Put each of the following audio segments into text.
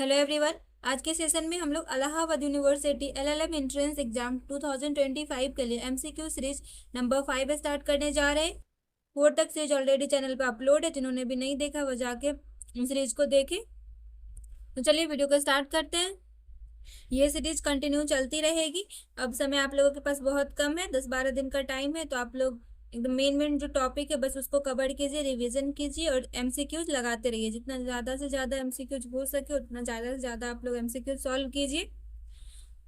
Hello everyone. आज के session में हम लोग Allahabad university LLM entrance exam 2025 के लिए एमसीक्यू सीरीज नंबर 5 स्टार्ट करने जा रहे हैं। 4 तक सीरीज ऑलरेडी चैनल पे अपलोड है, जिन्होंने भी नहीं देखा वो जाके सीरीज को देखें। तो चलिए वीडियो को स्टार्ट करते हैं। ये सीरीज कंटिन्यू चलती रहेगी। अब समय आप लोगों के पास बहुत कम है, 10-12 दिन का टाइम है, तो आप लोग एकदम मेन जो टॉपिक है बस उसको कवर कीजिए, रिवीजन कीजिए और एमसीक्यूज लगाते रहिए। जितना ज़्यादा से ज़्यादा एमसीक्यूज हो सके उतना ज़्यादा से ज़्यादा आप लोग एमसीक्यूज सॉल्व कीजिए।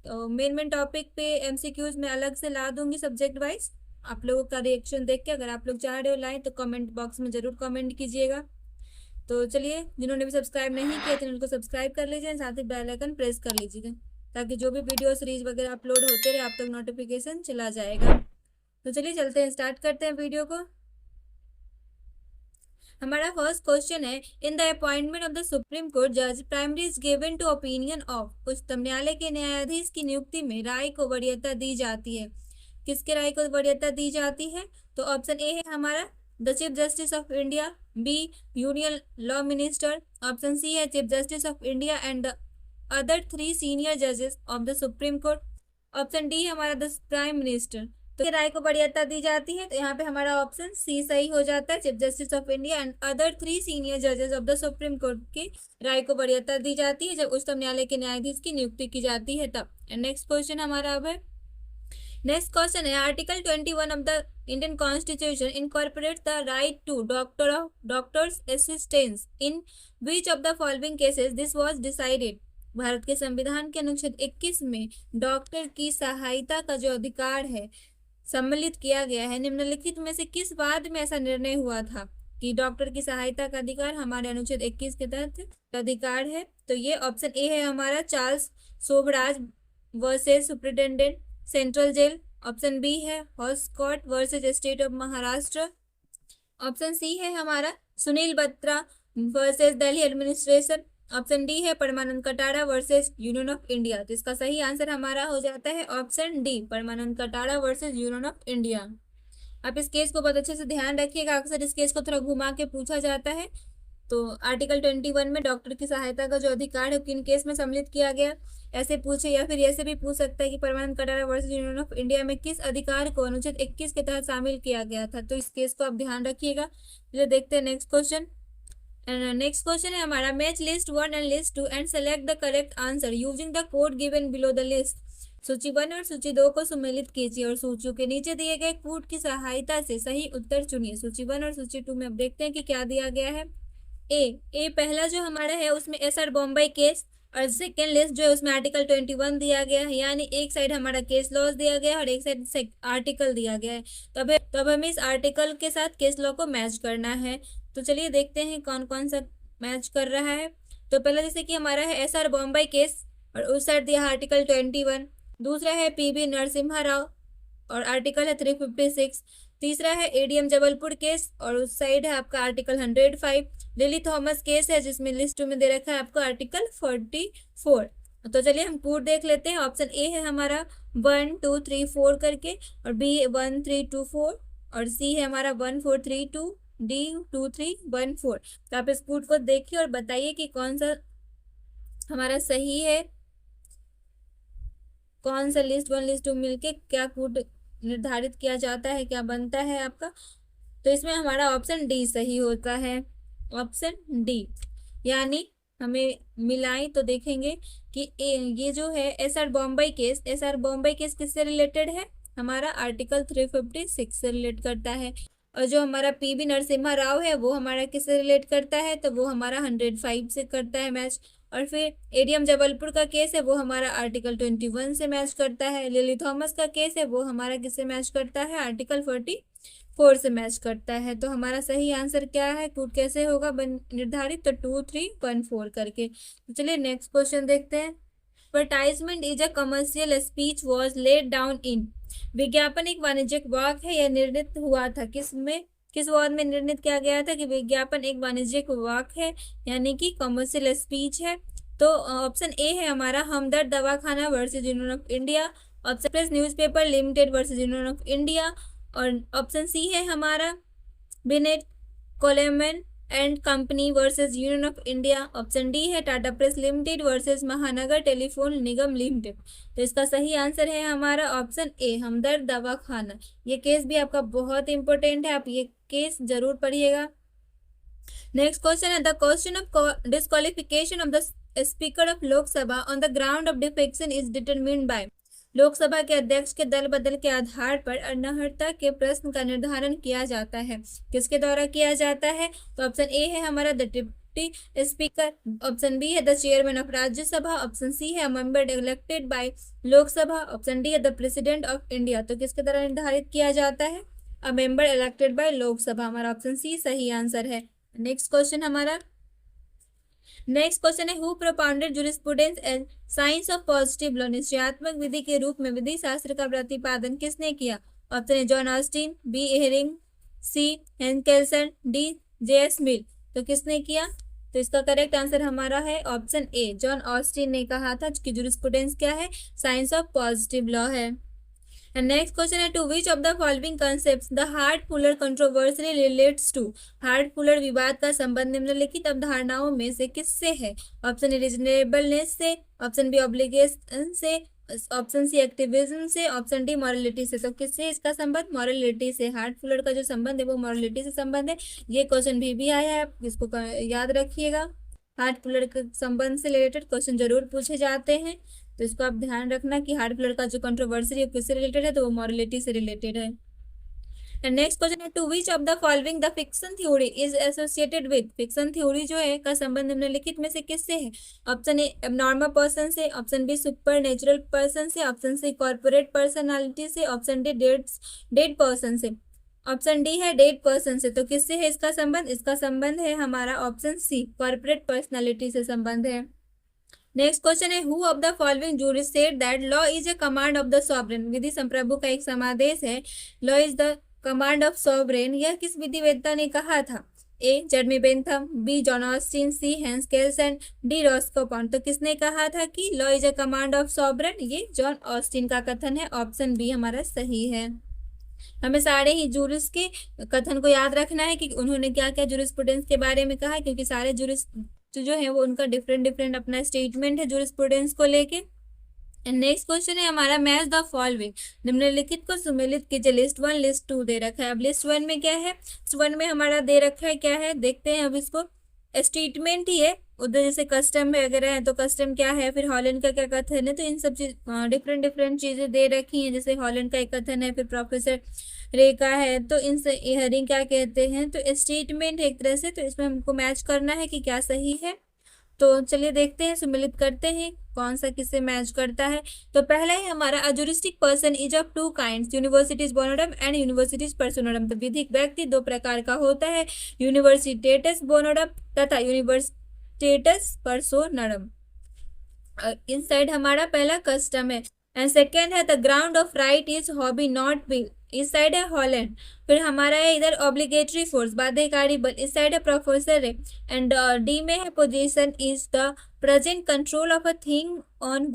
तो मेन टॉपिक पे एमसीक्यूज मैं अलग से ला दूंगी सब्जेक्ट वाइज। आप लोगों का रिएक्शन देख के अगर आप लोग चाह रहे हो लाएँ तो कमेंट बॉक्स में ज़रूर कमेंट कीजिएगा। तो चलिए, जिन्होंने भी सब्सक्राइब नहीं किया चैनल को सब्सक्राइब कर लीजिए, साथ ही बेल आइकन प्रेस कर लीजिएगा ताकि जो भी वीडियो सीरीज वगैरह अपलोड होते रहे आप तक नोटिफिकेशन चला जाएगा। तो चलिए चलते हैं, स्टार्ट करते हैं वीडियो को। हमारा फर्स्ट क्वेश्चन है, in the appointment of the supreme court जज primary is given to opinion of. उच्चतम न्यायालय के न्यायाधीश की नियुक्ति में राय को वरीयता दी जाती है। किसके राय को वरीयता दी जाती है? तो ऑप्शन ए है हमारा the chief justice of India, B union law minister, option C है chief justice of India and the other 3 senior जजेस of the supreme court, option D हमारा द प्राइम मिनिस्टर। तो राय को वरीयता दी जाती है, तो यहाँ पे हमारा ऑप्शन सी सही हो जाता है। Chief justice of India and other 3 senior जजेस ऑफ द सुप्रीम कोर्ट की राय को वरीयता दी जाती है जब उच्चतम न्यायालय के न्यायाधीश की नियुक्ति की जाती है तब। नेक्स्ट क्वेश्चन हमारा अब है, नेक्स्ट क्वेश्चन है, article 21 of the Indian constitution incorporate the right to doctors assistance in which of the following cases this was decided. भारत के संविधान के अनुच्छेद 21 में डॉक्टर की सहायता का जो अधिकार है सम्मिलित किया गया है, निम्नलिखित में से किस बात में ऐसा निर्णय हुआ था कि डॉक्टर की सहायता का अधिकार हमारे अनुच्छेद 21 के तहत अधिकार है? तो ये ऑप्शन ए है हमारा Charles Sobhraj versus superintendent central jail, option B है Hoskot versus state of Maharashtra, option C है हमारा Sunil Batra versus Delhi administration, option D है Parmanand Katara versus union of India. तो इसका सही आंसर हमारा हो जाता है option D, Parmanand Katara versus union of India. आप इस केस को बहुत अच्छे से ध्यान रखिएगा, अक्सर इस केस को थोड़ा घुमा के पूछा जाता है। तो आर्टिकल 21 में डॉक्टर की सहायता का जो अधिकार है किन केस में सम्मिलित किया गया, ऐसे पूछे, या फिर ऐसे भी पूछ सकता है कि Parmanand Katara versus union of India में किस अधिकार को अनुच्छेद 21 के तहत शामिल किया गया था। तो इस केस को आप ध्यान रखिएगा। चलिए देखते हैं नेक्स्ट क्वेश्चन। नेक्स्ट क्वेश्चन है हमारा, match list 1 and list 2 and select the correct answer using the code given below the list. सूची 1 और सूची 2 को सम्मिलित कीजिए और सूचियों के नीचे दिए गए कोड की सहायता से सही उत्तर चुनिए। सूची 1 और सूची 2 में अब देखते हैं कि क्या दिया गया है। ए पहला जो हमारा है उसमें एसआर बॉम्बे केस, और सेकेंड लिस्ट जो है उसमें आर्टिकल 21 दिया गया है, यानी एक साइड हमारा केस लॉज दिया गया है और एक साइड आर्टिकल दिया गया है। तब हमें इस आर्टिकल के साथ केस लॉ को मैच करना है। तो चलिए देखते हैं कौन कौन सा मैच कर रहा है। तो पहला जैसे कि हमारा है एसआर बॉम्बे केस और उस साइड दिया आर्टिकल 21, दूसरा है पीबी नरसिम्हा राव और आर्टिकल है 356, तीसरा है एडीएम जबलपुर केस और उस साइड है आपका आर्टिकल 105, लिली थॉमस केस है जिसमें लिस्ट 2 में दे रखा है आपको आर्टिकल 44। तो चलिए हम कोड देख लेते हैं। ऑप्शन ए है हमारा 1 2 3 4 करके, और बी 1 3 2 4, और सी है हमारा 1 4 3 2, डी 2 3 1 4। तो आप इस कोड को देखिए और बताइए कि कौन सा हमारा सही है, कौन सा लिस्ट 1 लिस्ट 2 मिलके क्या कोड निर्धारित किया जाता है, क्या बनता है आपका। तो इसमें हमारा ऑप्शन डी सही होता है, ऑप्शन डी। यानी हमें मिलाएं तो देखेंगे कि ये जो है एसआर बॉम्बे केस किससे रिलेटेड है, हमारा आर्टिकल 356 से रिलेट करता है, और जो हमारा पीबी नरसिम्हा राव है वो हमारा किससे रिलेट करता है, तो वो हमारा 105 से करता है मैच, और फिर एडीएम जबलपुर का केस है वो हमारा आर्टिकल 21 से मैच करता है, लिली थॉमस का केस है वो हमारा किससे मैच करता है, आर्टिकल 44 से मैच करता है। तो हमारा सही आंसर क्या है, कोड कैसे होगा निर्धारित, तो 2 3 1 4 करके। तो चलिए नेक्स्ट क्वेश्चन देखते हैं। Advertisement is a commercial speech was laid down in. विज्ञापन एक वाणिज्यिक वाक्य है, यह निर्णित हुआ था किस वाद में निर्णित किया गया था कि विज्ञापन एक वाणिज्यिक वाक्य है, यानी कि कमर्शियल स्पीच है। तो ऑप्शन ए है हमारा Hamdard Dawakhana versus union of India, option press newspaper limited versus union of India, और ऑप्शन सी है हमारा Bennett Coleman and company versus union of India. Option D है Tata press limited versus Mahanagar telephone Nigam limited. तो इसका सही answer है हमारा ऑप्शन ए, हमदर्द दवाखाना। ये केस भी आपका बहुत इंपॉर्टेंट है, आप ये केस जरूर पढ़िएगा। नेक्स्ट क्वेश्चन है the question of disqualification of the speaker of Lok Sabha on the ground of defection is determined bye. Lok Sabha के अध्यक्ष के दल बदल के आधार पर अनर्हता के प्रश्न का निर्धारण किया जाता है, किसके द्वारा किया जाता है? तो ऑप्शन ए है हमारा the deputy speaker, option B है the chairman of Rajya Sabha, option C है member elected by Lok Sabha, option D है द प्रेसिडेंट ऑफ इंडिया। तो किसके द्वारा निर्धारित किया जाता है? A member elected by Lok Sabha. हमारा ऑप्शन सी सही आंसर है। नेक्स्ट क्वेश्चन है who propounded jurisprudence and science of positive law. निश्चयात्मक विधि के रूप में विधि शास्त्र का प्रतिपादन किसने किया? ऑप्शन ए जॉन ऑस्टिन, बी हेरिंग, सी हेनकेल्सन, डी जे.एस. मिल। तो किसने किया? तो इसका करेक्ट आंसर हमारा है ऑप्शन ए, जॉन ऑस्टिन ने कहा था कि जूरिस्प्रूडेंस क्या है? साइंस ऑफ पॉजिटिव लॉ है। And next question है to which of the following concepts the Hart-Fuller controversy relates to। Heart-Fuller विवाद का संबंध निम्नलिखित अवधारणाओं में से किससे है? ऑप्शन ए रीजनेबलनेस से, ऑप्शन बी ऑब्लिगेशन से, ऑप्शन सी एक्टिविज्म से, ऑप्शन डी मॉरलिटी से। तो किससे इसका संबंध? मॉरलिटी से। हार्ट-फुलर का जो संबंध है वो मॉरलिटी से संबंध है। ये क्वेश्चन भी आया है, आप इसको याद रखिएगा। हार्ट-फुलर के संबंध से रिलेटेड क्वेश्चन जरूर पूछे जाते हैं, तो इसको आप ध्यान रखना कि हार्ट-फुलर का जो कंट्रोवर्सी है किससे रिलेटेड है? तो वो मॉरलिटी से रिलेटेड है। एंड नेक्स्ट क्वेश्चन है to which of the following the fiction theory is associated with. Fiction theory जो है का संबंध निम्नलिखित में से किससे है? ऑप्शन ए एबनॉर्मल पर्सन से, option B supernatural person से, ऑप्शन सी कॉर्पोरेट पर्सनालिटी से, ऑप्शन डी डेड पर्सन से। ऑप्शन डी है डेड पर्सन से। तो किससे है इसका संबंध? इसका संबंध है हमारा ऑप्शन सी, कॉर्पोरेट पर्सनालिटी से संबंध है। नेक्स्ट क्वेश्चन है who of the following jurist said that law is a command of the sovereign. विधि संप्रभु का एक समादेश है, law is the command of sovereign. यह किस विधिवेत्ता ने कहा था? A Jeremy Bentham, B John Austin, C Hans Kelsen, D Roscoe Pound. तो किसने कहा था कि law is a command of sovereign? ये जॉन ऑस्टिन का कथन है। ऑप्शन बी हमारा सही है। हमें सारे ही जूरिस्ट के कथन को याद रखना है कि उन्होंने क्या क्या जूरिस्प्रूडेंस के बारे में कहा है, क्योंकि सारे जूरिस्ट जो है वो उनका डिफरेंट अपना स्टेटमेंट है जूरिस्प्रूडेंस को लेके। नेक्स्ट क्वेश्चन है हमारा मैच द फॉलोइंग। निम्नलिखित को सुमेलित कीजिए। लिस्ट 1 लिस्ट 2 दे रखा है। अब लिस्ट 1 में क्या है? लिस्ट 1 में हमारा दे रखा है क्या है, देखते हैं अब इसको। स्टेटमेंट ही है, उधर जैसे कस्टम वगैरह है तो कस्टम क्या है, फिर हॉलैंड का क्या कथन है, तो इन सब चीज डिफरेंट चीजें दे रखी हैं। जैसे हॉलैंड का एक कथन है, फिर प्रोफेसर रे का है, तो इन हेरिंग क्या कहते हैं। तो स्टेटमेंट एक तरह से, तो इसमें हमको मैच करना है कि क्या सही है। तो चलिए देखते हैं, सम्मिलित करते हैं कौन सा किससे मैच करता है। तो पहला है हमारा a juristic person is of two kinds, universitas bonorum and universitas personarum. तो विधिक व्यक्ति दो प्रकार का होता है, यूनिवर्सिटेटस बोनोरम तथा यूनिवर्सिटेटस पर्सोनोरम। इन साइड हमारा पहला कस्टम है। एंड सेकेंड है the ground of right is hobby not will. इस साइड है हॉलैंड। फिर हमारा है इधर ऑब्लिगेटरी फोर्स, बाध्यकारी बल। इस साइड है प्रोफेसर है। एंड डी में है position is the present control of a thing on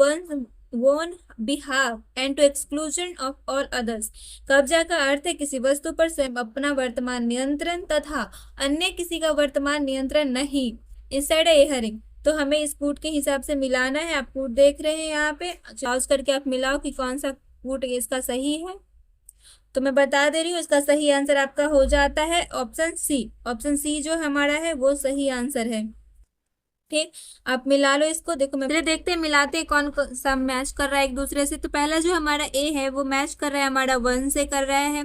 one behalf and to exclusion of all others. कब्जा का अर्थ है किसी वस्तु पर स्वयं अपना वर्तमान नियंत्रण तथा अन्य किसी का वर्तमान नियंत्रण नहीं। इस साइड है हेरिंग। तो हमें इस कूट के हिसाब से मिलाना है। आप कूट देख रहे हैं यहाँ पे, चॉइस करके आप मिलाओ कि कौन सा कूट इसका सही है। तो मैं बता दे रही हूँ, इसका सही आंसर आपका हो जाता है ऑप्शन सी। ऑप्शन सी जो हमारा है वो सही आंसर है। ठीक, आप मिला लो इसको। देखो मैं देखते हैं मिलाते हैं कौन सा मैच कर रहा है एक दूसरे से। तो पहला जो हमारा ए है वो मैच कर रहा है हमारा 1 से कर रहा है।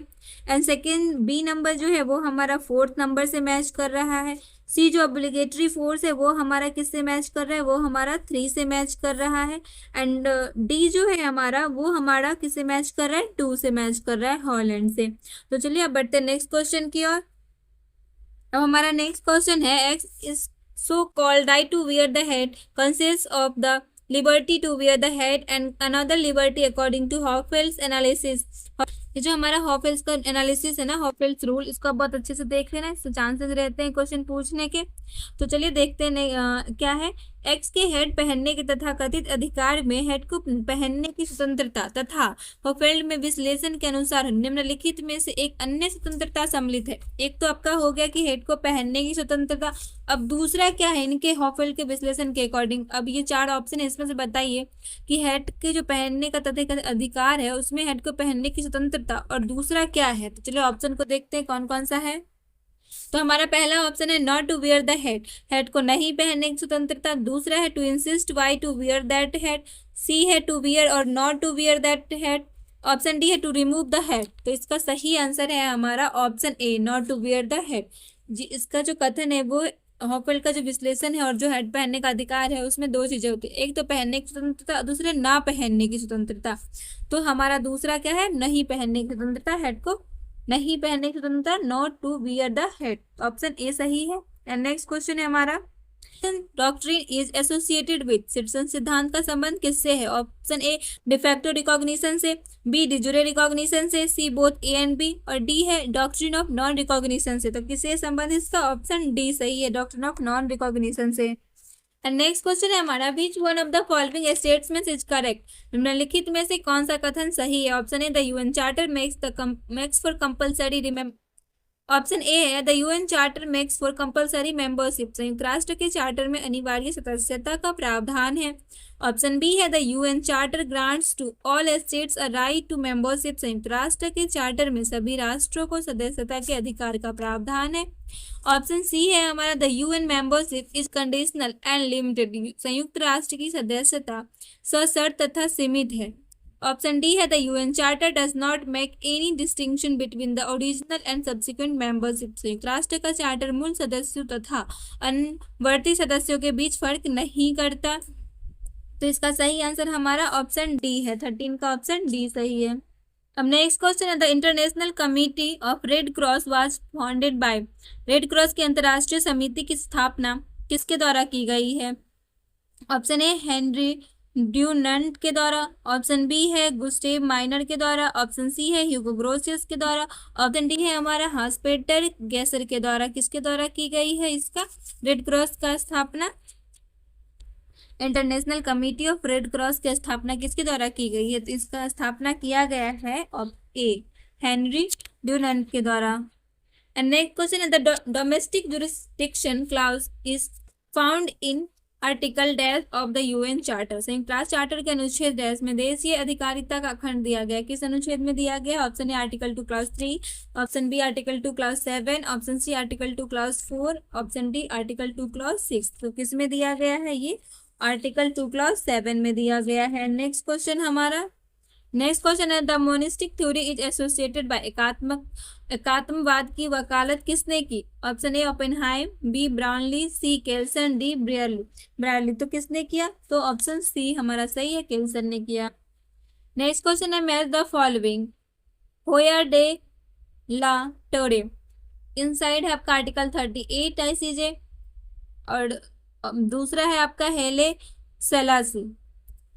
एंड सेकेंड बी नंबर जो है वो हमारा 4th नंबर से मैच कर रहा है। सी जो ऑब्लिगेटरी फोर्स है वो हमारा किससे मैच कर रहा है, वो हमारा 3 से मैच कर रहा है। एंड डी जो है हमारा वो हमारा किससे मैच कर रहा है, 2 से मैच कर रहा है, हॉलैंड से। तो चलिए अब बढ़ते हैं नेक्स्ट क्वेश्चन की ओर। अब हमारा नेक्स्ट क्वेश्चन है x is so called right to wear the head consists of the liberty to wear the head and another liberty according to Hoffel's analysis। ये जो हमारा हॉफेल्स का एनालिसिस है ना, हॉफेल्स रूल, इसको बहुत अच्छे से देख लेना, इससे चांसेस रहते हैं क्वेश्चन पूछने के। तो चलिए देखते हैं क्या है। एक्स के हेड पहनने के तथा कथित अधिकार में हेड को पहनने की स्वतंत्रता तथा होफेल्ड में विश्लेषण के अनुसार निम्नलिखित में से एक अन्य स्वतंत्रता सम्मिलित है। एक तो आपका हो गया कि हेड को पहनने की स्वतंत्रता, अब दूसरा क्या है इनके होफेल्ड के विश्लेषण के अकॉर्डिंग। अब ये 4 ऑप्शन है, इसमें से बताइए कि हेड के जो पहनने का तथा अधिकार है उसमें हेड को पहनने की स्वतंत्रता और दूसरा क्या है। तो चलो ऑप्शन को देखते हैं कौन कौन सा है। तो हमारा पहला ऑप्शन है not to wear the head, head को नहीं पहनने की स्वतंत्रता। दूसरा है to insist why to wear that head. C है टू वियर और not to wear that head. Option D है टू रिमूव द हेड। तो इसका सही आंसर है हमारा option A, not to wear the head. जी, इसका जो कथन है वो हॉफेल्ड का जो विश्लेषण है और जो हेड पहनने का अधिकार है उसमें 2 चीजें होती है, एक तो पहनने की स्वतंत्रता, दूसरे ना पहनने की स्वतंत्रता। तो हमारा दूसरा क्या है, नहीं पहनने की स्वतंत्रता, हेड को नहीं पहनने की स्वतंत्रता, not to wear the head. Option A सही है। एंड नेक्स्ट क्वेश्चन है हमारा, doctrine is associated with, citizen सिद्धांत का संबंध किससे है। ऑप्शन ए डिफैक्टो रिकॉग्निशन से, बी डिजूरे रिकॉग्निशन से, C both A and B और डी है डॉक्ट्रिन ऑफ नॉन रिकॉग्निशन से। तो किससे संबंध इसका, ऑप्शन डी सही है, डॉक्ट्रिन ऑफ नॉन रिकॉग्निशन से। एंड नेक्स्ट क्वेश्चन है हमारा, which one of the following statements is correct, निम्नलिखित में से कौन सा कथन सही है। Option A the UN charter makes for compulsory option A है the UN charter makes for compulsory membership, संयुक्त राष्ट्र के चार्टर में अनिवार्य सदस्यता का प्रावधान है। ऑप्शन बी है the UN charter grants to all states a right to membership, संयुक्त राष्ट्र के चार्टर में सभी राष्ट्रों को सदस्यता के अधिकार का प्रावधान है। ऑप्शन सी है हमारा the UN membership is conditional and limited, संयुक्त राष्ट्र की सदस्यता सशर्त तथा सीमित है। ऑप्शन डी है the UN charter does not make any distinction between the original and subsequent membership, संयुक्त राष्ट्र का चार्टर मूल सदस्यों तथा अनुवर्ती सदस्यों के बीच फर्क नहीं करता। तो इसका सही आंसर हमारा ऑप्शन डी है, 13 का ऑप्शन डी सही है। अब नेक्स्ट क्वेश्चन है, the international committee of red cross was founded by, red cross की अंतर्राष्ट्रीय समिति की स्थापना किसके द्वारा की गई है। ऑप्शन ए हेनरी ड्यूनंट के द्वारा, ऑप्शन बी है गुस्टेव माइनर के द्वारा, ऑप्शन सी है ह्यूगो ग्रोसियस के द्वारा, ऑप्शन डी है हमारा हांस पीटर गैसर के द्वारा। किसके द्वारा की गई है इसका रेड क्रॉस का स्थापना, international committee of red cross की स्थापना किसके द्वारा की गई है। तो इसका स्थापना किया गया है ए हेनरी ड्यूनंट के द्वारा। एंड नेक्स्ट क्वेश्चन है, the domestic jurisdiction clause is found in article dash of the UN charter, संयुक्त राष्ट्र चार्टर के अनुच्छेद डैश में देशीय अधिकारिता का खंड दिया गया, किस अनुच्छेद में दिया गया। Option A article 2 class 3, option B article 2 class 7, option C article 2 class 4, option D article 2 class 6। तो किस में दिया गया है, ये आर्टिकल 2 क्लास 7 में दिया गया है। नेक्स्ट क्वेश्चन हमारा, नेक्स्ट क्वेश्चन है, the monistic theory is associated by, एकात्मवाद की वकालत किसने की। Option A Oppenheim, B Brownlie, C Kelsen, D Brierly. तो किसने किया, तो ऑप्शन सी हमारा सही है, केल्सन ने किया। नेक्स्ट क्वेश्चन है, match the following Haya de la Torre, inside है आपका आर्टिकल 38 आईसीजे और दूसरा है आपका हेले सेलासी,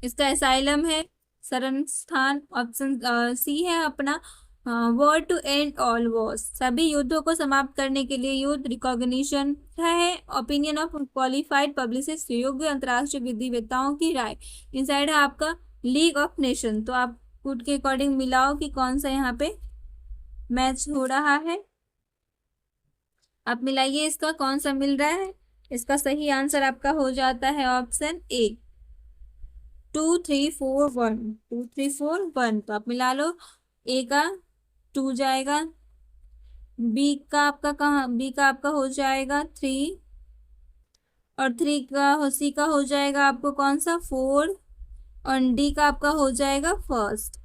इसका एसाइलम है शरण स्थान। ऑप्शन सी है अपना war to end all wars, सभी युद्धों को समाप्त करने के लिए युद्ध। रिकॉग्निशन है ओपिनियन ऑफ क्वालिफाइड पब्लिसिस्ट, योग्य अंतर्राष्ट्रीय विधिवेताओं की राय। इनसाइड है आपका लीग ऑफ नेशन। तो आप खुद के अकॉर्डिंग मिलाओ कि कौन सा यहाँ पे मैच हो रहा है, आप मिलाइए इसका कौन सा मिल रहा है। इसका सही आंसर आपका हो जाता है ऑप्शन ए 2 3 4 1, 2 3 4 1। तो आप मिला लो, ए का 2 जाएगा, बी का आपका कहाँ, बी का आपका हो जाएगा 3 और 3 का सी का हो जाएगा आपको कौन सा 4 और डी का आपका हो जाएगा फर्स्ट।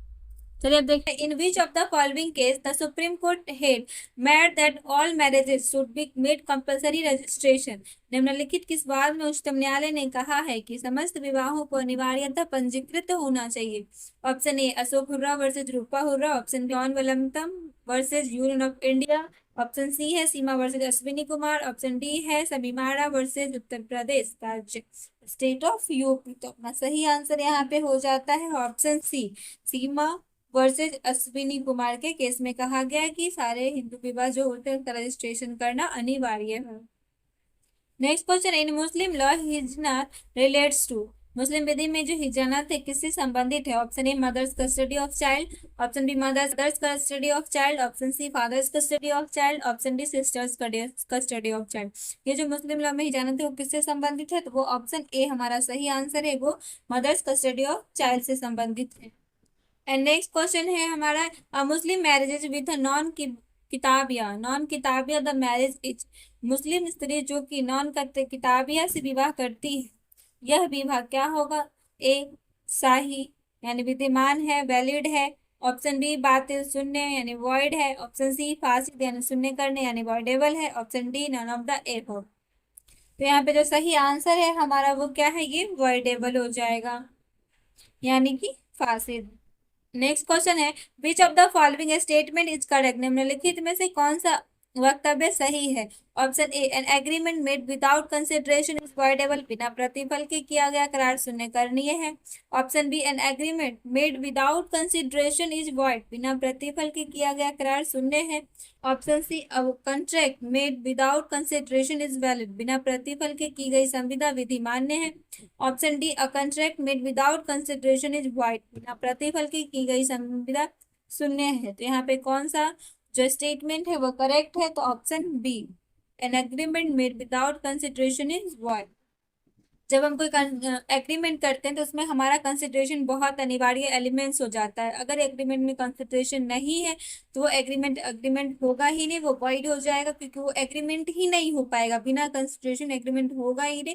चलिए अब देखते हैं, in which of the following case the supreme Court held made that all marriages should be made compulsory registration, निम्नलिखित किस वाद में उच्चतम न्यायालय ने कहा है कि समस्त विवाहों को अनिवार्यतः पंजीकृत होना चाहिए। Option A Ashok Hurra versus Rupa Hurra, option B John Vallamattom versus Union of India, option C है Seema versus Ashwini Kumar, option D है समीमाड़ा वर्सेज उत्तर प्रदेश राज्य स्टेट ऑफ यूपी। तो अपना सही आंसर यहाँ पे हो जाता है ऑप्शन सी, सीमा वर्सेज अश्विनी कुमार के केस में कहा गया कि सारे हिंदू विवाह जो होते हैं उसका रजिस्ट्रेशन करना अनिवार्य है। Next question, in Muslim law हिजनात रिलेट्स टू, मुस्लिम विधि में जो हिजानत है किससे संबंधित है? Option A mother's custody of child, option B mother's custody of child, option C father's custody of child, option D sister's custody of child. ये जो मुस्लिम लॉ में हिजानत है वो किससे संबंधित है? तो वो ऑप्शन ए हमारा सही आंसर है, वो मदर्स कस्टडी ऑफ चाइल्ड से संबंधित है। एंड नेक्स्ट क्वेश्चन है हमारा, मुस्लिम मैरिजेज विद नॉन किताबिया, नॉन किताबिया द मैरिज इज, मुस्लिम स्त्री जो कि नॉन किताबिया से विवाह करती है, यह विवाह क्या होगा? ए सही यानी विद्यमान है, वैलिड है, ऑप्शन बी बातिल शून्य यानी वॉइड है, ऑप्शन सी फासिद यानी शून्य करने यानी वॉइडेबल है, option D none of the above. तो यहाँ पे जो सही आंसर है हमारा वो क्या है? ये वॉइडेबल हो जाएगा यानी कि फासिद। नेक्स्ट क्वेश्चन है, which of the following statement is correct, निम्नलिखित में से कौन सा वक्तव्य सही है? Option A, an agreement made without consideration is voidable, बिना प्रतिफल के किया गया करार शून्य करणीय है। Option B, an agreement made without consideration is void, बिना प्रतिफल के किया गया करार शून्य है। Option C, a contract made without consideration is valid, बिना प्रतिफल के की गई संविदा विधि मान्य है। Option D, a contract made without consideration is void, बिना प्रतिफल की गई संविदा शून्य है। तो यहाँ पे कौन सा जो स्टेटमेंट है वो करेक्ट है? तो option B, an agreement made without consideration is void. जब हम कोई एग्रीमेंट करते हैं तो उसमें हमारा कंसिडरेशन बहुत अनिवार्य एलिमेंट्स हो जाता है। अगर एग्रीमेंट में कंसिडरेशन नहीं है तो वो एग्रीमेंट एग्रीमेंट होगा ही नहीं, वो वॉइड हो जाएगा, क्योंकि वो एग्रीमेंट ही नहीं हो पाएगा, बिना कंसिडरेशन एग्रीमेंट होगा ही नहीं।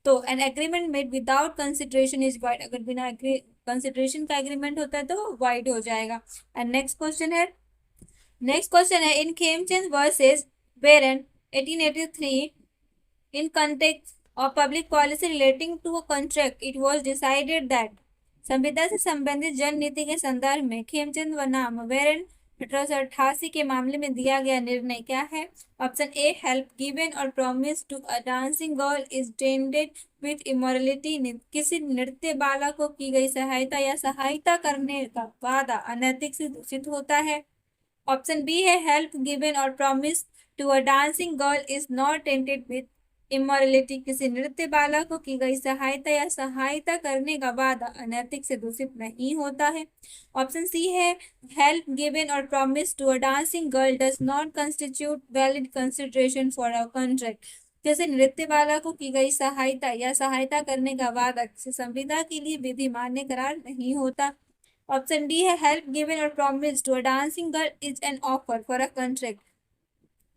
तो N agreement made without consideration is void, अगर बिना कंसिडरेशन का एग्रीमेंट होता है तो वॉइड हो जाएगा। एंड नेक्स्ट क्वेश्चन है, इन Khemchand versus बेरन 1883, in context of public policy relating to a contract, it was decided that, संविदा से संबंधित जन नीति के संदर्भ में खेमचंद बनाम वेरन 1888 के मामले में दिया गया निर्णय क्या है? Option A, help given or promise to a dancing girl is tainted with immorality, किसी नृत्य बाला को की गई सहायता या सहायता करने का वादा अनैतिक से दूषित होता है। ऑप्शन बी है, help given or promise to a dancing girl is not tainted with immorality, किसी नृत्य बाला को की गई सहायता या सहायता करने का वादा अनैतिक से दूषित नहीं होता है। ऑप्शन सी है, help given or promise to a dancing girl does not constitute valid consideration for a contract, जैसे नृत्य बाला को की गई सहायता या सहायता करने का वादा किसी संविदा के लिए विधि मान्य करार नहीं होता। ऑप्शन डी है, help given or promise to a dancing girl is an offer for a contract,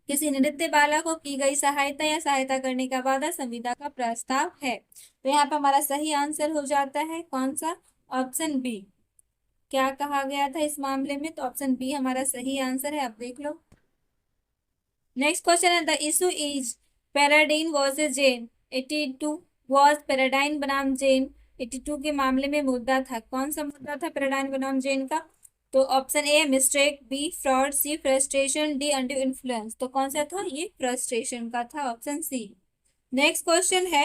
किसी नृत्य बाला को की गई सहायता या सहायता करने का वादा संविदा का प्रस्ताव है। तो यहाँ पे हमारा सही आंसर हो जाता है कौन सा? Option B. क्या कहा गया था इस मामले में? तो ऑप्शन बी हमारा सही आंसर है, आप देख लो। नेक्स्ट क्वेश्चन है, the issue is Paradine versus Jane 82 was, Paradine बनाम जेन 82 के मामले में मुद्दा था, कौन सा मुद्दा था पैराडाइन बनाम जेन का? तो option A mistake, B fraud, C frustration, D under influence. तो कौन सा था? ये फ्रस्ट्रेशन का था, ऑप्शन सी। नेक्स्ट क्वेश्चन है,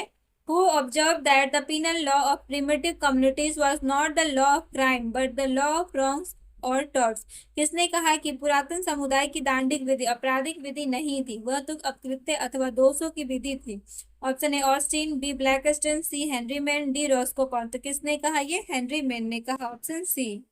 who observe that the penal law of primitive communities was not the law of crime but the law of wrongs or torts, किसने कहा कि पुरातन समुदाय की दांडिक विधि आपराधिक विधि नहीं थी, वह तो अपकृत्य अथवा दोषों की विधि थी? Option A Austin, B Blackstone, C Henry Maine, D Roscoe Pound. तो किसने कहा? ये हेनरी मैन ने कहा, ऑप्शन सी।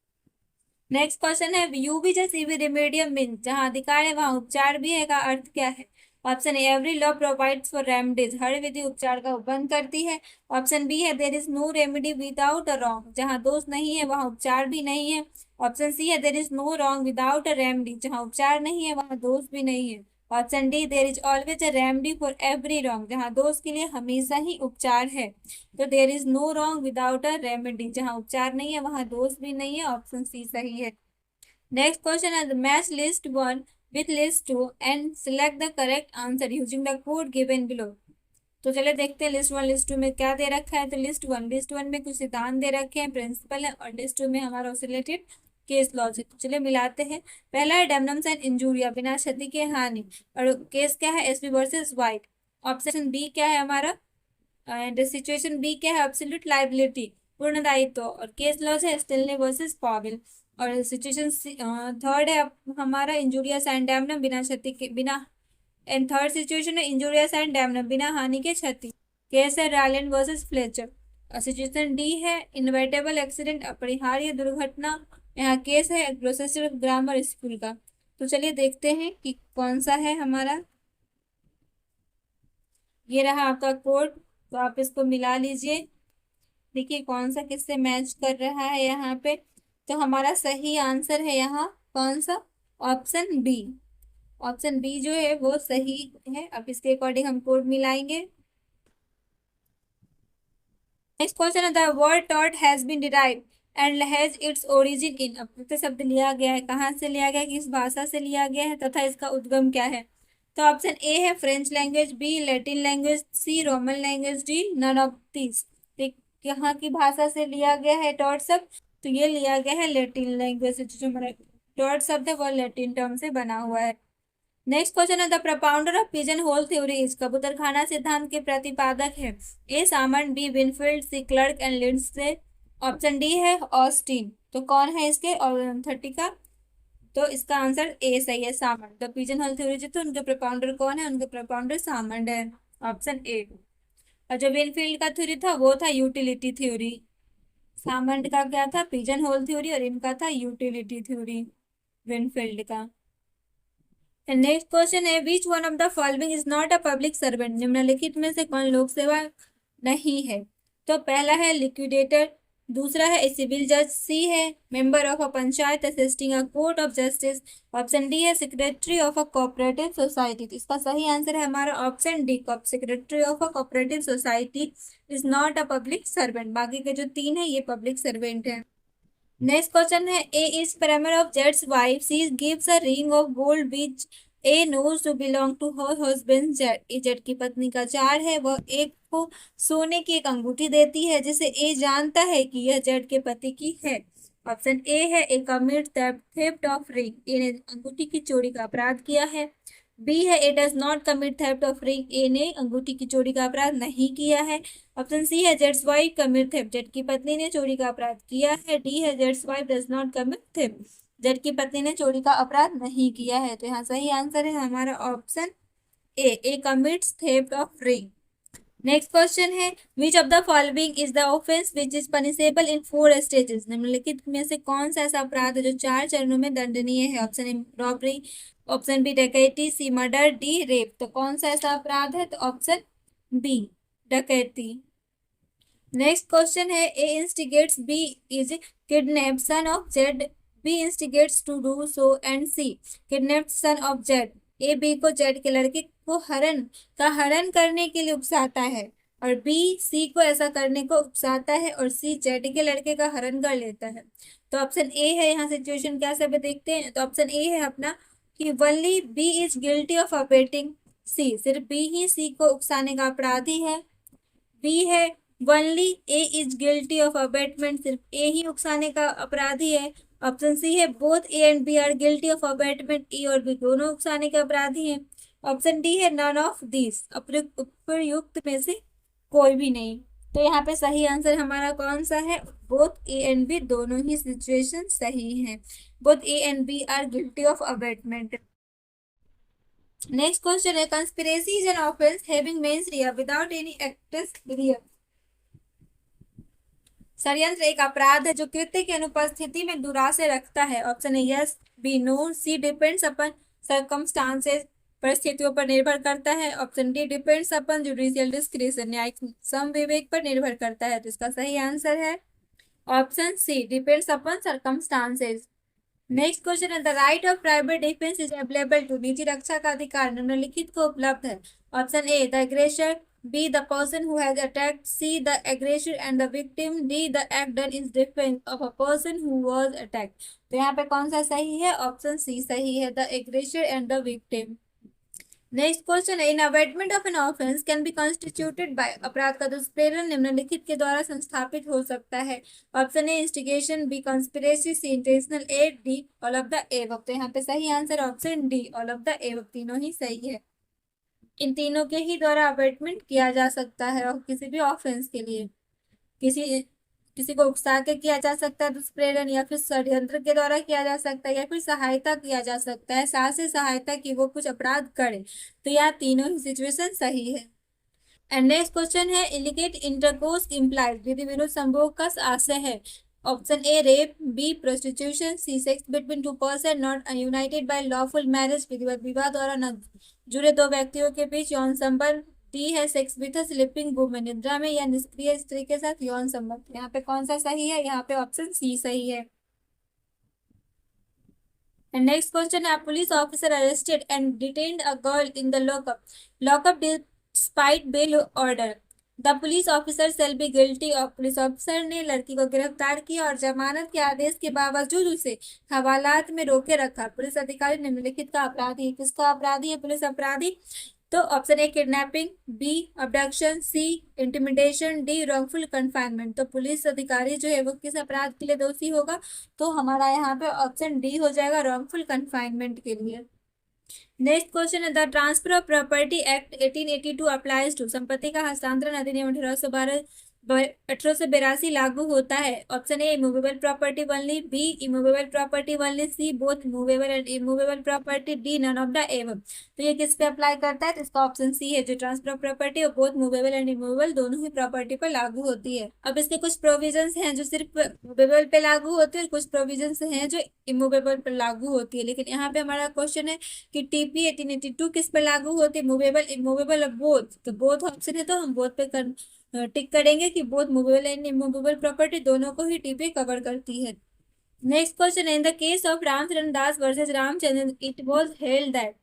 नेक्स्ट क्वेश्चन है, यूबी जैसी भी रेमेडियम मीन, जहाँ अधिकार है वहाँ उपचार भी है, का अर्थ क्या है? Option A, every law provides for remedies, हर विधि उपचार का उपबंध करती है। ऑप्शन बी है, there is no remedy without a wrong, जहाँ दोष नहीं है वहाँ उपचार भी नहीं है। ऑप्शन सी है, there is no wrong without a remedy, जहाँ उपचार नहीं है वहाँ दोष भी नहीं है। Option D, there is always a remedy for every wrong, जहाँ दोष के लिए हमेशा ही उपचार है। तो there is no wrong without a remedy, जहाँ उपचार नहीं है वहाँ दोष भी नहीं है, ऑप्शन सी सही है। नेक्स्ट क्वेश्चन है, match list 1 with list 2 and select the correct answer using the code given below। तो चले देखते हैं लिस्ट 1 लिस्ट 2 में क्या दे रखा है। तो लिस्ट वन में कुछ सिद्धांत दे रखे हैं, प्रिंसिपल है, और लिस्ट 2 में हमारा उससे रिलेटेड केस लॉजिक। तो चलिए मिलाते हैं। पहला है डेमनम्स एंड इंजूरिया, बिना क्षति के हानि, और केस क्या है? Ashby versus White. Option B क्या है हमारा? एंड सिचुएशन बी क्या है? एब्सोल्यूट लाइबिलिटी, पूर्ण दायित्व, और केस लॉज है स्टिलने वर्सेस पॉविल। और सिचुएशन थर्ड है हमारा इंजूरियस एंड डैमनम, बिना क्षति के, बिना एंड थर्ड सिचुएशन है इंजूरियस एंड डैमेज, बिना हानि के क्षति। केस है रायलैंड वर्सेस फ्लेचर। और सिचुएशन डी है इनविटेबल एक्सीडेंट, अपरिहार्य दुर्घटना। यहाँ केस है ग्रोसेरी ग्रामर स्कूल का। तो चलिए देखते हैं कि कौन सा है हमारा। ये रहा आपका कोड, तो आप इसको मिला लीजिए, देखिए कौन सा किससे मैच कर रहा है यहाँ पे। तो हमारा सही आंसर है यहाँ कौन सा, ऑप्शन बी। ऑप्शन बी जो है वो सही है। अब इसके अकॉर्डिंग हम कोड मिलाएंगे। नेक्स्ट क्वेश्चन है द वर्ड टॉट has been derived and has its origin in. अब प्रत्यय शब्द लिया गया है, कहाँ से लिया गया है, किस भाषा से लिया गया है तथा इसका उद्गम क्या है। तो ऑप्शन ए है French language, B Latin language, C Roman language, D none of this. यहाँ की भाषा से लिया गया है डॉट शब्द, तो ये लिया गया है लैटिन लैंग्वेज से। जो हमारा डॉट शब्द है वो लैटिन टर्म से बना हुआ है। नेक्स्ट क्वेश्चन है the propounder of pigeon hole theory is. कबूतरखाना सिद्धांत के प्रतिपादक है A Salmond, B Winfield, C Clerk and Lindsell. Option D है ऑस्टिन। तो कौन है इसके और 30 का, तो इसका आंसर ए सही है, सामंत। द पिजन होल थ्योरी जो थे उनके प्रपाउंडर कौन है, उनके प्रपाउंडर सामंत है, ऑप्शन ए। और जो विनफील्ड का थ्योरी था वो था यूटिलिटी थ्योरी। सामंत का क्या था, पिजन होल थ्योरी, और इनका था यूटिलिटी थ्योरी विनफील्ड का। नेक्स्ट क्वेश्चन है which one of the following is not a public servant. निम्नलिखित में से कौन लोक सेवा नहीं है। तो पहला है लिक्विडेटर, दूसरा है सिविल जज, सी है member of a panchayat assisting a court of justice, option D है secretary of a cooperative society. तो इसका सही आंसर है हमारा option D, secretary of a cooperative society is not a public servant. बाकी के जो तीन है ये पब्लिक सर्वेंट है। नेक्स्ट क्वेश्चन है ए इज पैरामर ऑफ जेड्स wife, she gives a ring of gold which A knows to belong to her husband Z. A Z की पत्नी का चार है, वह एक को सोने की एक अंगूठी देती है जिसे ए जानता है कि यह जेड के पति की है। ऑप्शन ए है ए commit theft of ring, A ने अंगूठी की चोरी का अपराध किया है। बी है A does not commit theft of ring, A ने अंगूठी की चोरी का अपराध नहीं किया है। ऑप्शन सी है Jades wife commit theft, Z की पत्नी ने चोरी का अपराध किया है। डी है Jades wife does not commit theft, Z की पत्नी ने चोरी का अपराध नहीं किया है। तो यहाँ सही आंसर है हमारा option A commits theft of ring. Next question है which of the following is the offence which is punishable in 4 stages. निम्नलिखित में से कौन सा ऐसा अपराध है जो 4 चरणों में दंडनीय है। Option A robbery, option B डकैती, सी मर्डर, डी रेप। तो कौन सा ऐसा अपराध है, तो option B next. Question question है A instigates, B is kidnap son of Z, B instigates to do so and C kidnap son of Z. A B को जेड के लड़के को हरण करने के लिए उकसाता है, और बी सी को ऐसा करने को उकसाता है, और सी जेड के लड़के का हरण कर लेता है। तो ऑप्शन ए है, यहाँ सिचुएशन क्या सब देखते हैं। तो ऑप्शन ए है अपना कि only B is guilty of abetting C, सिर्फ बी ही सी को उकसाने का अपराधी है। बी है only A is guilty of abetment, सिर्फ ए ही उकसाने का अपराधी है। ऑप्शन सी है both A and B are guilty of abetment, A और बी दोनों उकसाने के अपराधी हैं। ऑप्शन डी है नन ऑफ दिस, उपयुक्त में से कोई भी नहीं। तो यहाँ पे सही आंसर हमारा कौन सा है, बोथ ए एंड बी दोनों ही सिचुएशन सही हैं। Both A and B are guilty of abetment. Next question है conspiracy is an offence having mens rea without any actus reus. षड्यंत्र एक अपराध है जो कृत्य की अनुपस्थिति में दुराशय रखता है। Option A yes, B no, C depends upon circumstances, परिस्थितियों पर निर्भर करता है। Option D depends upon judicial discretion, न्यायिक समविवेक पर निर्भर करता है। तो इसका सही आंसर है option C depends upon circumstances. Next question है the right of private defence is available to, निजी रक्षा का अधिकार निम्नलिखित को उपलब्ध है। Option A the aggressor, B the person who has attacked, C the aggressor and the victim, D the act done in defence of a person who was attacked. तो यहाँ पे कौन सा सही है, ऑप्शन सी सही है, the aggressor and the victim. Next question है in abetment of an offence can be constituted by, अपराध का दुष्प्रेरण निम्नलिखित के द्वारा संस्थापित हो सकता है। Option A instigation, B conspiracy, C intentional aid, D all of the above. तो यहाँ पे सही answer option D all of the above, तीनों ही सही है। इन तीनों के ही द्वारा अवेटमेंट किया जा सकता है और किसी भी ऑफेंस के लिए, किसी किसी को उकसा के किया जा सकता है दुष्प्रेरण, या फिर षड्यंत्र के द्वारा किया जा सकता है, या फिर सहायता किया जा सकता है, साथ से सहायता की वो कुछ अपराध करे। तो यह तीनों ही सिचुएशन सही है। एंड नेक्स्ट क्वेश्चन है इलिगेट इंटरकोर्स इम्प्लाइज विधि विरुद्ध संभोग का आशय है। Option A rape, B prostitution, C sex between two person not united by lawful marriage विधिवत विवाह द्वारा न जुड़े दो व्यक्तियों के बीच यौन संबंध, डी है सेक्स विथ स्लीपिंग वुमेन निद्रा में या निष्क्रिय स्त्री के साथ यौन संबंध। यहाँ पे कौन सा सही है? यहाँ पे ऑप्शन सी सही है। And next question, a police officer arrested and detained a girl in the lockup. Lockup despite bail order. The police officer shall be guilty of. Police officer ने लड़की को गिरफ्तार किया और जमानत के आदेश के बावजूद उसे हवालात में रोके रखा। पुलिस अधिकारी निम्नलिखित का अपराधी है। किसका अपराधी है पुलिस अपराधी? तो option A kidnapping, B abduction, C intimidation, D wrongful confinement. तो पुलिस अधिकारी जो है वो किस अपराध के लिए दोषी होगा? तो हमारा यहाँ पे ऑप्शन डी हो जाएगा, रॉन्गफुल कन्फाइनमेंट के लिए। नेक्स्ट क्वेश्चन है the transfer of property act 1882 applies to. संपत्ति का हस्तांतरण अधिनियम 1882 लागू होता है। Option A immovable property only, B immovable property only, C both movable and immovable property, D none of the above. तो ये किस पे अप्लाई करता है? तो इसका ऑप्शन सी है, जो ट्रांसफर ऑफ प्रॉपर्टी और बोथ मूवेबल एंड इमूवेबल दोनों ही प्रॉपर्टी पर लागू होती है। अब इसके कुछ प्रोविजंस हैं जो सिर्फ मूवेबल पे लागू होते हैं, कुछ प्रोविजंस हैं जो इमूवेबल पर लागू होती है। लेकिन यहाँ पे हमारा क्वेश्चन है कि टीपी 1882 किस पर लागू होती है? मूवेबल, इमूवेबल और बोथ। तो बोथ ऑप्शन है तो हम बोथ पे टिक करेंगे कि both movable and immovable property दोनों को ही टीपी कवर करती है। नेक्स्ट क्वेश्चन है in the case of Ramcharan Das versus Ramchandra it was held that.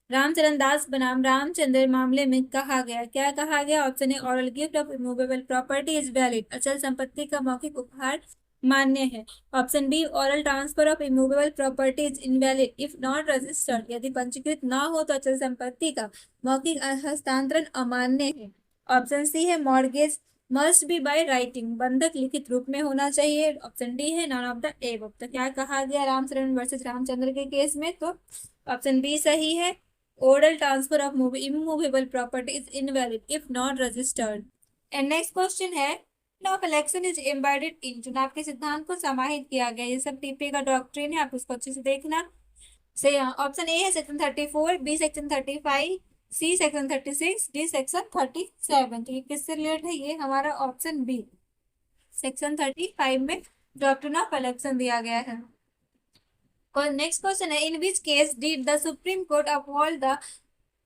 Ramcharan Das बनाम रामचंद्र मामले में कहा गया, क्या कहा गया? Option A oral gift of immovable property is valid, अचल संपत्ति का मौखिक उपहार मान्य है। Option B oral transfer of immovable property is invalid if not registered, यदि पंजीकृत ना हो तो अचल संपत्ति का मौखिक हस्तांतरण अमान्य है। ऑप्शन सी है mortgage must be by writing, बंधक लिखित रूप में होना चाहिए। ऑप्शन डी है नॉन ऑफ द एबव। तो क्या कहा गया रामचरण वर्सेज रामचंद्र के केस में? तो ऑप्शन बी सही है, oral transfer of immovable property is invalid if not registered. And next question है law of election is embodied in, चुनाव के सिद्धांत को समाहित किया गया। ये सब टीपी का डॉक्ट्रिन है, आप उसको अच्छे से देखना। सही ऑप्शन ए है section 34, B section 35, C section 36, D section 37। तो ये किससे रिलेटेड है? ये हमारा ऑप्शन बी सेक्शन 35 में डॉक्ट्रिन ऑफ इलेक्शन दिया गया है। नेक्स्ट क्वेश्चन है in which case did the supreme Court uphold the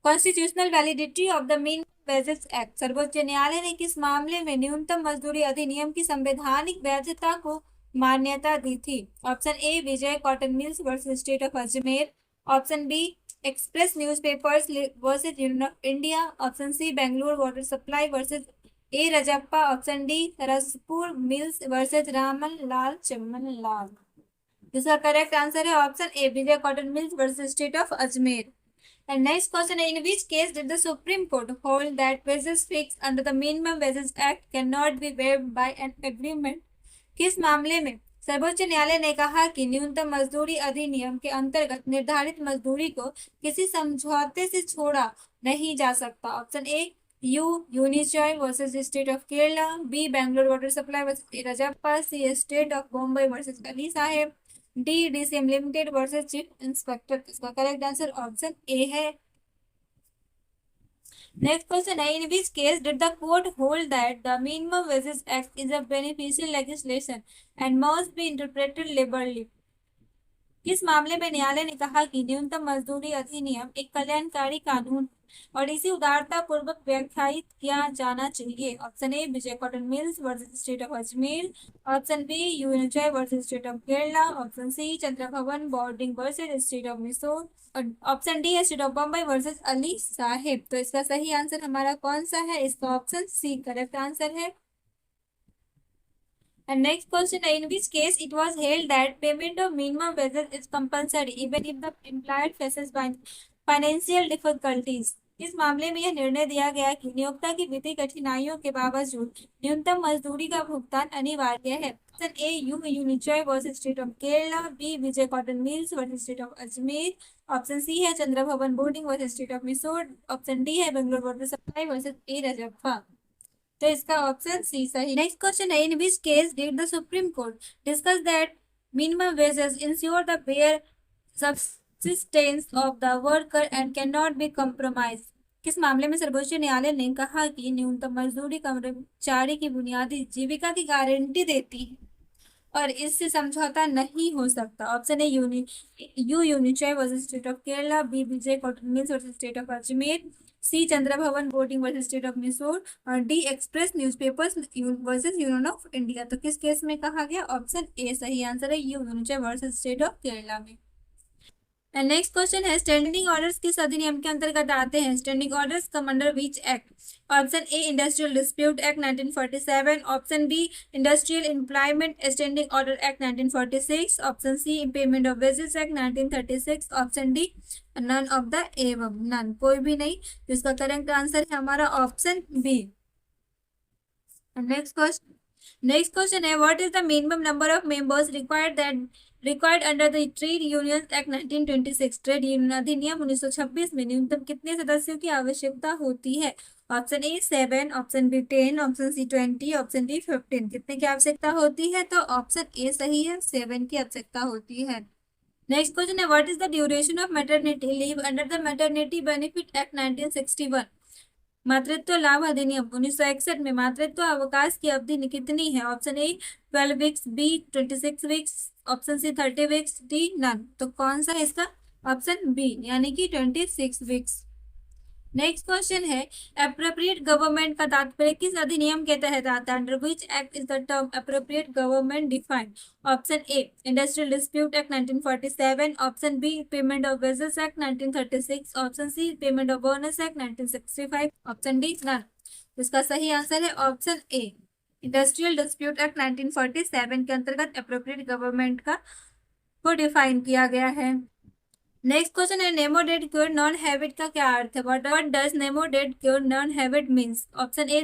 constitutional validity of the minimum wages act. सर्वोच्च न्यायालय ने किस मामले में न्यूनतम मजदूरी अधिनियम की संवैधानिक वैधता को मान्यता दी थी? Option A Vijay cotton mills versus state of Ajmer, option B express newspapers versus union of India, option C Bengaluru water supply versus A Rajappa, option D Raspur mills versus Raman Lal Chaman Lal. इसका करेक्ट आंसर है option A Vijay cotton mills versus state of Ajmer. And next question है in which case did the supreme Court hold that wages fix under the minimum wages act can not be waived by an agreement. किस मामले में सर्वोच्च न्यायालय ने कहा कि न्यूनतम मजदूरी अधिनियम के अंतर्गत निर्धारित मजदूरी को किसी समझौते से छोड़ा नहीं जा सकता? Option A Unichoyi versus state of Kerala, B Bengaluru water supply versus Rajappa, C State of Bombay versus Ali Saheb, D DCM limited versus chief inspector. इसका करेक्ट आंसर ऑप्शन ए है। नेक्स्ट क्वेश्चन है in which case did the court hold that the minimum wages act is a beneficial legislation and must be interpreted liberally. किस मामले में न्यायालय ने कहा कि न्यूनतम मजदूरी अधिनियम एक कल्याणकारी कानून और इसे उदारता पूर्वक व्याख्यायित किया जाना चाहिए? Option A Vijay cotton mills versus state of Ajmer, option B Unichoyi versus state of Kerala, option C Chandra Bhavan boarding versus state of Mysore, और ऑप्शन डी है State of Bombay versus Ali Saheb. तो इसका सही आंसर हमारा कौन सा है? इसका ऑप्शन सी करेक्ट आंसर है। And next question, in which case it was held that payment of minimum wages is compulsory even if the employer faces financial difficulties. इस मामले में यह निर्णय दिया गया कि नियोक्ता की वित्तीय कठिनाइयों के बावजूद न्यूनतम मजदूरी का भुगतान अनिवार्य है। Option A Unichoyi versus state of Kerala, B Vijay cotton mills versus state of Ajmer, option C है Chandra Bhavan boarding versus state of Mysore, option D है Bengaluru water supply versus A Rajappa. तो इसका ऑप्शन सी सही। नेक्स्ट क्वेश्चन है, in which case did the supreme court discuss that minimum wages ensure the bare subsistence of the worker and can not be compromise. किस मामले में सर्वोच्च न्यायालय ने कहा कि न्यूनतम मजदूरी कर्मचारी की बुनियादी जीविका की गारंटी देती है और इससे समझौता नहीं हो सकता। Option A Unichoyi versus state of Kerala, B Vijay cotton mills versus state of Ajmer, C Chandra Bhavan boarding versus state of Mysore और D express newspapers versus union of India. तो किस केस में कहा गया? ऑप्शन ए सही आंसर है, Unichoyi versus state of Kerala में। एंड नेक्स्ट क्वेश्चन है, स्टैंडिंग ऑर्डर्स किस अधिनियम के अंतर्गत आते हैं? Standing orders come under which act? Option A industrial dispute act 1947, option B industrial employment standing order act 1946, option C payment of wages act 1936, option D none of the above. None, कोई भी नहीं। तो इसका correct answer है हमारा option B. Next question है, what is the minimum number of members required under the trade unions act 1926? Trade union अधिनियम 1926 में न्यूनतम कितने सदस्यों की आवश्यकता होती है? Option A 7, option B 10, option C 20, option D 15। कितने की आवश्यकता होती है? तो ऑप्शन ए सही है, 7 की आवश्यकता होती है। नेक्स्ट क्वेश्चन है, what is the duration of maternity leave under the maternity benefit act 1961? मातृत्व लाभ अधिनियम 1961 में मातृत्व अवकाश की अवधि कितनी है? Option A 12 weeks, B 26 weeks, option C 30 weeks, D none. तो कौन सा है इसका? ऑप्शन बी यानी कि 26 वीक्स। नेक्स्ट क्वेश्चन है, अप्रोप्रिएट गवर्नमेंट का तात्पर्य किस अधिनियम के तहत आता है? Under which act is the term appropriate government defined? Option A industrial dispute act 1947, option B payment of wages act 1936, option C payment of bonus act 1965, option D none. इसका सही आंसर है option A industrial dispute act 1947 के अंतर्गत appropriate government का को define किया गया है। नेक्स्ट क्वेश्चन है, nemo dat quod non habet का क्या अर्थ है? What does nemo dat quod non habet means? Option A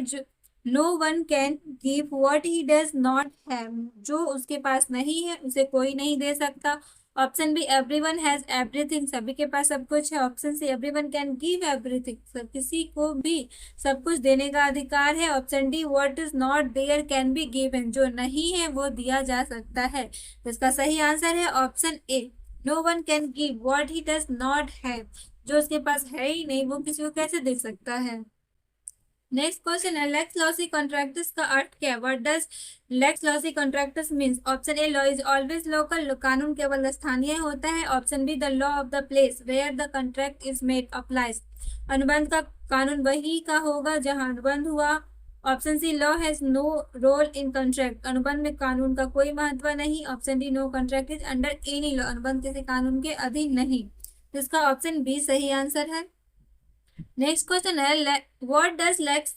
no one can give what he does not have, जो उसके पास नहीं है उसे कोई नहीं दे सकता। Option B everyone has everything, सभी के पास सब कुछ है। Option C everyone can give everything, सब किसी को भी सब कुछ देने का अधिकार है। Option D what is not there can be given, जो नहीं है वो दिया जा सकता है। तो इसका सही आंसर है option A no one can give what he does not have, जो उसके पास है ही नहीं वो किसी को कैसे दे सकता है। नेक्स्ट क्वेश्चन है, लेक्स लॉसी कॉन्ट्रैक्टस का अर्थ क्या है? What does lex loci contractus means? Option A law is always local, कानून केवल स्थानीय होता है। Option B the law of the place where the contract is made applies, अनुबंध का कानून वही का होगा जहां अनुबंध हुआ। Option C law has no role in contract, अनुबंध में कानून का कोई महत्व नहीं। Option D no contract is under any law, अनुबंध किसी कानून के अधीन नहीं। इसका ऑप्शन बी सही आंसर है। नेक्स्ट क्वेश्चन है, what does lex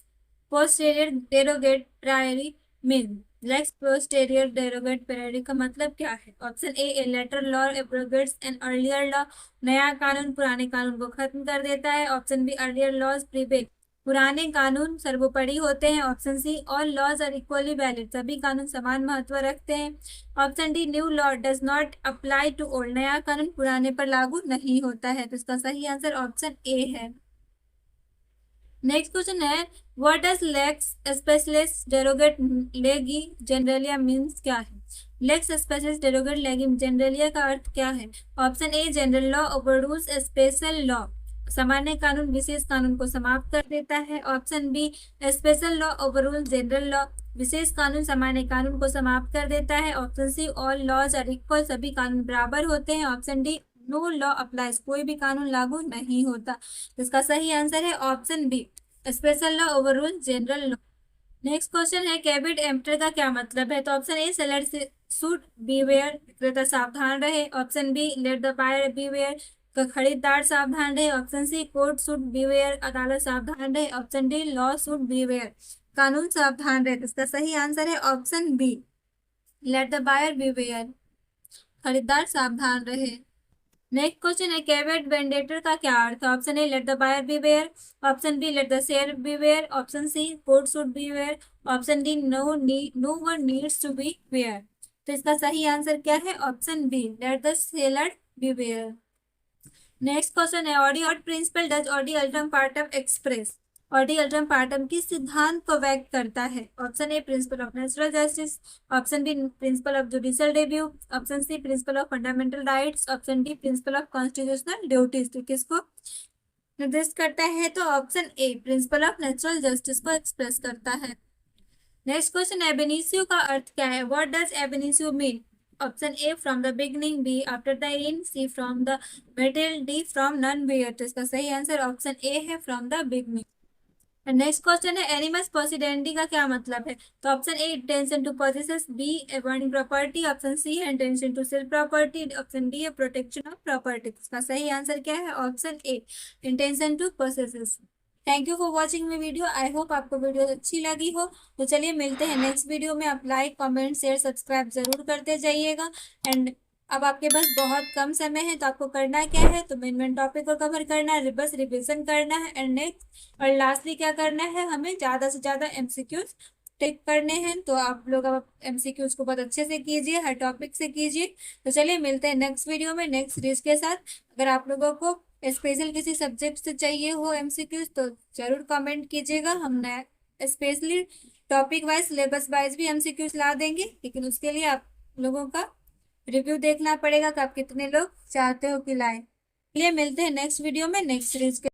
posterior derogat priori mean? Lex posterior derogat priori का मतलब क्या है? Option A later law abrogates an earlier law, नया कानून पुराने कानून को खत्म कर देता है। Option B earlier laws prevail, पुराने कानून सर्वोपरि होते हैं। Option C all laws are equally valid, सभी कानून समान महत्व रखते हैं। Option D new law does not apply to old, नया कानून पुराने पर लागू नहीं होता है। तो इसका सही आंसर ऑप्शन ए है। नेक्स्ट क्वेश्चन है, what does lex specialis derogat legi generali means? क्या है लेक्स स्पेशलिस्ट डेरोगेट लेगी जनरलिया का अर्थ क्या है? Option A general law overrules special law, सामान्य कानून विशेष कानून को समाप्त कर देता है। Option B special law overrule general law, विशेष कानून सामान्य कानून को समाप्त कर देता है। Option C all laws are equal, सभी कानून बराबर होते हैं। Option D no law applies, कोई भी कानून लागू नहीं होता। इसका सही आंसर है option B special law overrule general law. Next question है, कैबिट एम्प्टर का क्या मतलब है? तो option A seller should beware, विक्रेता सावधान रहे। Option B let the buyer beware, खरीदार सावधान रहे। Option C court should beware, अदालत सावधान रहे। Option D law should beware, कानून सावधान रहे। इसका सही आंसर है option B let the buyer beware, खरीदार सावधान रहे। नेक्स्ट क्वेश्चन है, कैवेट वेंडेटर का क्या अर्थ है? Option A let the buyer beware, option B let the seller beware, option C court should beware, option D no one needs to beware. तो इसका सही आंसर क्या है? Option B let the seller beware. Next question है, audi aud principle does audi alteram part of express? Audi alteram partem किस सिद्धांत को व्यक्त करता है? Option A principle of natural justice, option B principal of judicial review, option C principle of fundamental rights, option D principle of constitutional duties. तो किसको निर्दिष्ट करता है? तो option A principle of natural justice को एक्सप्रेस करता है। Next question, ab initio का अर्थ क्या है? What does ab initio mean? Option A from the beginning, B after the end, C from the middle, D from nowhere. तो इसका सही आंसर ऑप्शन ए है, from the beginning. Next question है, animus possidendi का क्या मतलब है? तो option A intention to possesses, B avoiding property, option C है intention to sell property, option D है प्रोटेक्शन ऑफ प्रॉपर्टी। इसका सही आंसर क्या है? Option A intention to possesses. Thank you for watching my video. I hope आपको video अच्छी लगी हो। तो चलिए मिलते हैं नेक्स्ट वीडियो में। आप लाइक कमेंट शेयर सब्सक्राइब जरूर करते जाइएगा। एंड अब आपके पास बहुत कम समय है, तो आपको करना क्या है? तो मेन टॉपिक को कवर करना है, बस रिविजन करना है, एंड नेक्स्ट और लास्टली क्या करना है? हमें ज़्यादा से ज़्यादा एमसीक्यूज टिक करने हैं। तो आप लोग अब एमसीक्यूज को बहुत अच्छे से कीजिए, हर टॉपिक से कीजिए। तो चलिए मिलते हैं नेक्स्ट वीडियो में नेक्स्ट सीरीज के साथ। अगर आप लोगों को स्पेशल किसी सब्जेक्ट से चाहिए हो एमसीक्यूज तो जरूर कमेंट कीजिएगा। हम नया specially topic wise syllabus wise भी एमसीक्यूज ला देंगे, लेकिन उसके लिए आप लोगों का रिव्यू देखना पड़ेगा कि आप कितने लोग चाहते हो कि लाएं। चलिए मिलते हैं नेक्स्ट वीडियो में नेक्स्ट सीरीज के